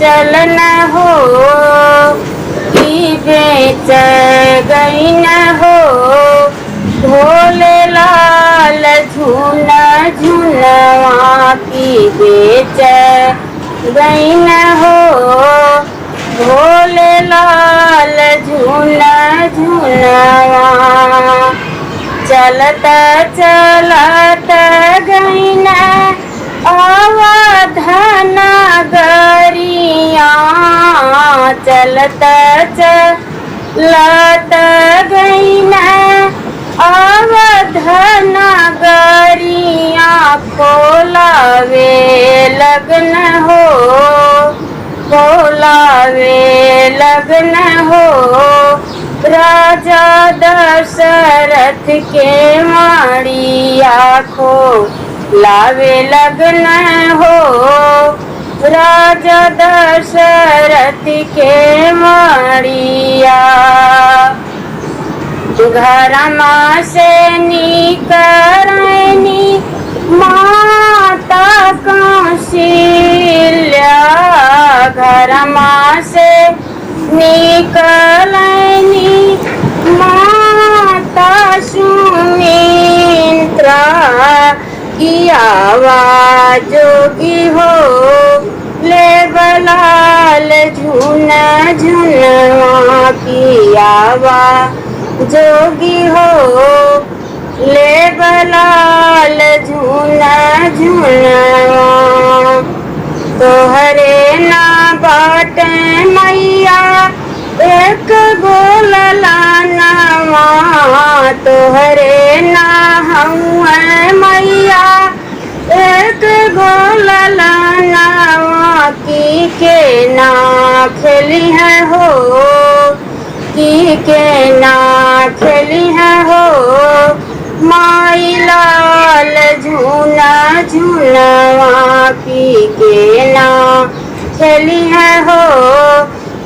चलन हो की बेच गई न हो। भोले लाल झूना झुनवा की बेच गई न हो। भोले लाल झूना झुनवा चलत चलत गई न अवध नगरिया। चलत चलत गई न अवध नगरिया। खोलावे लगन हो खोलावे लगन हो। राजा दशरथ के माड़िया खो लावे लगन हो। राजा दशरथ के माड़िया। घरमा से निकरनी माता कौशल्या। घरमा से निकलनी माता सुमित्रा। की आवाज जोगी हो ले बलाल झुना झुनवा। की आवाज जोगी हो ले बलाल झुना झुनवा। तोहरे ना बाटे मैया एक गोललानवा। तोहरे ना हुए मैया एक गोललानवा। की के ना खेली है हो की के ना खेली है हो। माई लाल झूना झुनवा की के ना खेली है हो।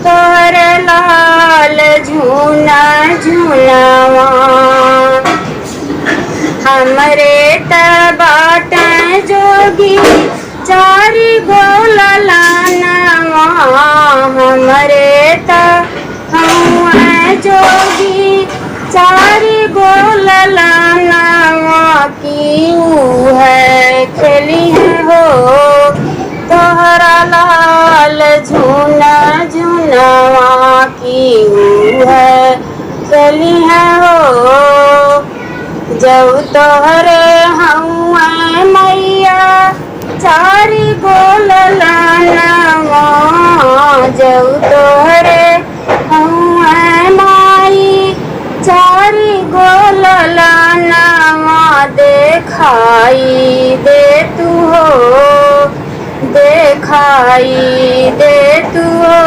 तोहरे लाल झूना झुनवा। हमरे तबाट जोगी चारि गोललानवा। हमरे त जोगी चारि गोललानवा। की है खेली है हो तोहरा लाल झूना झुनवा। की है खेली है हो जब तोहरे हुए मैया चारि गोललानवा। जब तोहरे हुए माई चारि गोललानवा। देखाई दे तू हो देखाई दे तू हो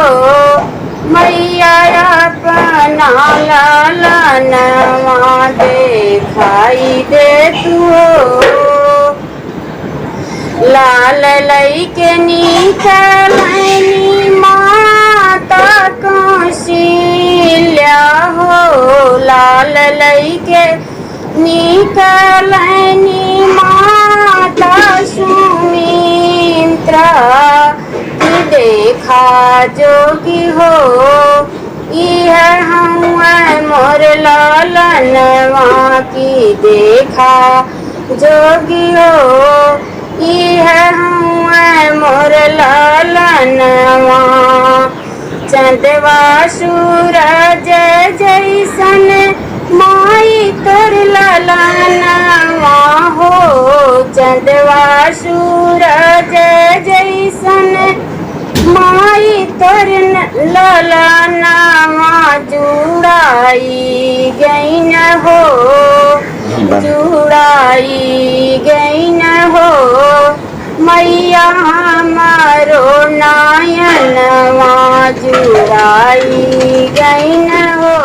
मैया अपना लालनवा। देखाई दे तू हो लाल लइके निकलनी माता कौशल्या हो। लाल लइके निकलनी माता सुमित्रा। की देखा जोगी हो यह हुए मोर लालनवा। की देखा जोगी हो यह हुए मोर लालनवा। चंदवा सूरज जैसन माई तोर लालनवा हो। चंदवा सूरज जैसन माई तोर लालनवा। जुड़ाई गई न हो जुड़ाई गई न हो मैया हमारो नयनवा। जुड़ाई गई न हो।